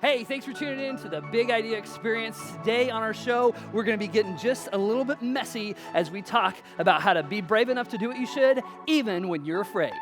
Hey, thanks for tuning in to the Big Idea Experience. Today on our show, we're going to be getting just a little bit messy as we talk about how to be brave enough to do what you should, even when you're afraid.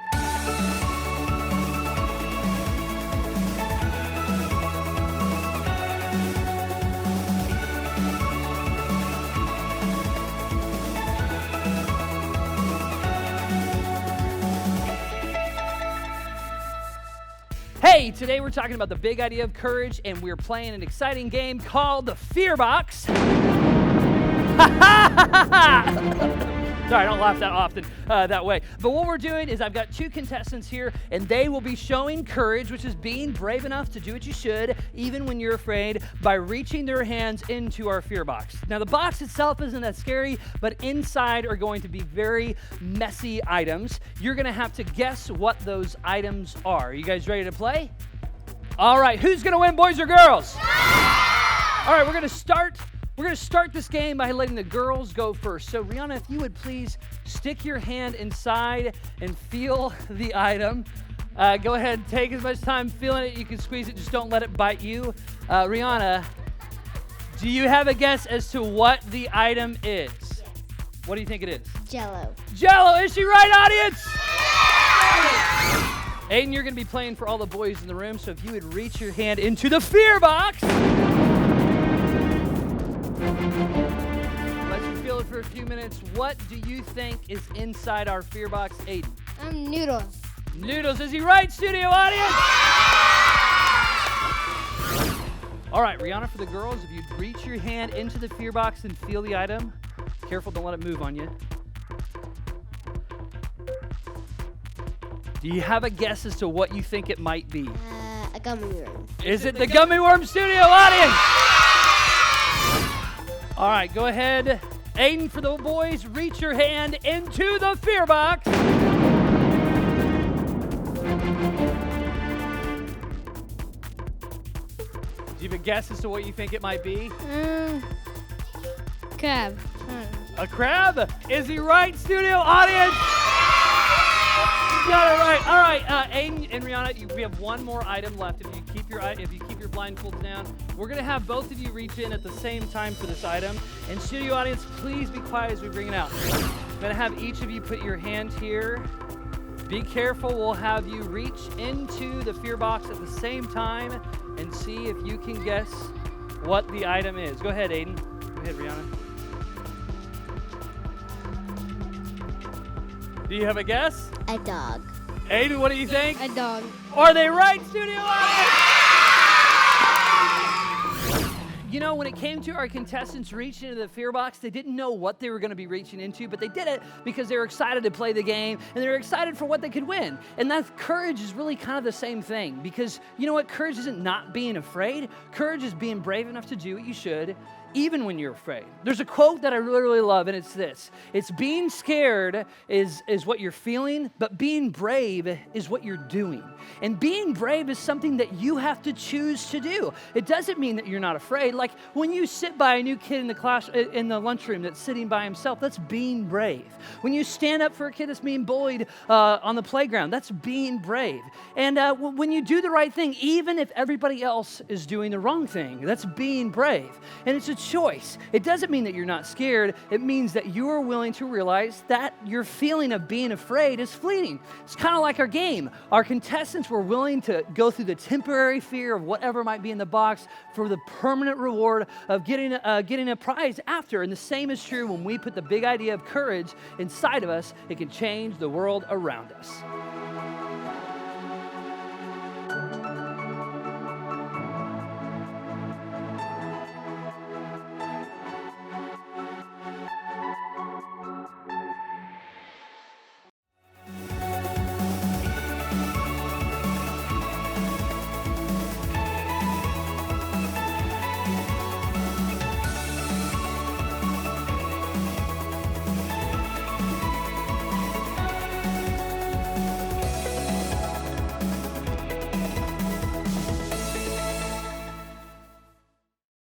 Hey, today we're talking about the big idea of courage, and we're playing an exciting game called the Fear Box. Sorry, I don't laugh that often that way. But what we're doing is I've got two contestants here, and they will be showing courage, which is being brave enough to do what you should, even when you're afraid, by reaching their hands into our Fear Box. Now, the box itself isn't that scary, but inside are going to be very messy items. You're going to have to guess what those items are. Are you guys ready to play? All right, who's going to win, boys or girls? All right, we're going to start this game by letting the girls go first. So, Rihanna, if you would please stick your hand inside and feel the item. Go ahead and take as much time feeling it. You can squeeze it. Just don't let it bite you. Rihanna, do you have a guess as to what the item is? What do you think it is? Jello. Jello. Is she right, audience? Aiden, you're going to be playing for all the boys in the room, so if you would reach your hand into the Fear Box. Let you feel it for a few minutes. What do you think is inside our Fear Box, Aiden? Noodles. Noodles. Is he right, studio audience? All right, Rihanna, for the girls, if you'd reach your hand into the Fear Box and feel the item. Careful, don't let it move on you. Do you have a guess as to what you think it might be? A gummy worm. Is it the Gummy Worm studio audience? All right, go ahead. Aiden, for the boys, reach your hand into the Fear Box. Do you have a guess as to what you think it might be? Crab. A crab? Is he right, studio audience? You got it right. All right, Aiden and Rihanna, we have one more item left. If you keep your blindfolds down, we're gonna have both of you reach in at the same time for this item. And studio audience, please be quiet as we bring it out. I'm gonna have each of you put your hand here. Be careful. We'll have you reach into the Fear Box at the same time and see if you can guess what the item is. Go ahead, Aiden. Go ahead, Rihanna. Do you have a guess? A dog. Aiden, what do you think? A dog. Are they right, studio audience? You know, when it came to our contestants reaching into the Fear Box, they didn't know what they were going to be reaching into, but they did it because they were excited to play the game, and they were excited for what they could win. And that courage is really kind of the same thing, because you know what? Courage isn't not being afraid. Courage is being brave enough to do what you should, even when you're afraid. There's a quote that I really, really love, and it's this. It's being scared is what you're feeling, but being brave is what you're doing. And being brave is something that you have to choose to do. It doesn't mean that you're not afraid. Like when you sit by a new kid in the class, in the lunchroom that's sitting by himself, that's being brave. When you stand up for a kid that's being bullied on the playground, that's being brave. And when you do the right thing, even if everybody else is doing the wrong thing, that's being brave. And it's a choice. It doesn't mean that you're not scared. It means that you are willing to realize that your feeling of being afraid is fleeting. It's kind of like our game. Our contestants were willing to go through the temporary fear of whatever might be in the box for the permanent reward of getting a prize after. And the same is true when we put the big idea of courage inside of us. It can change the world around us.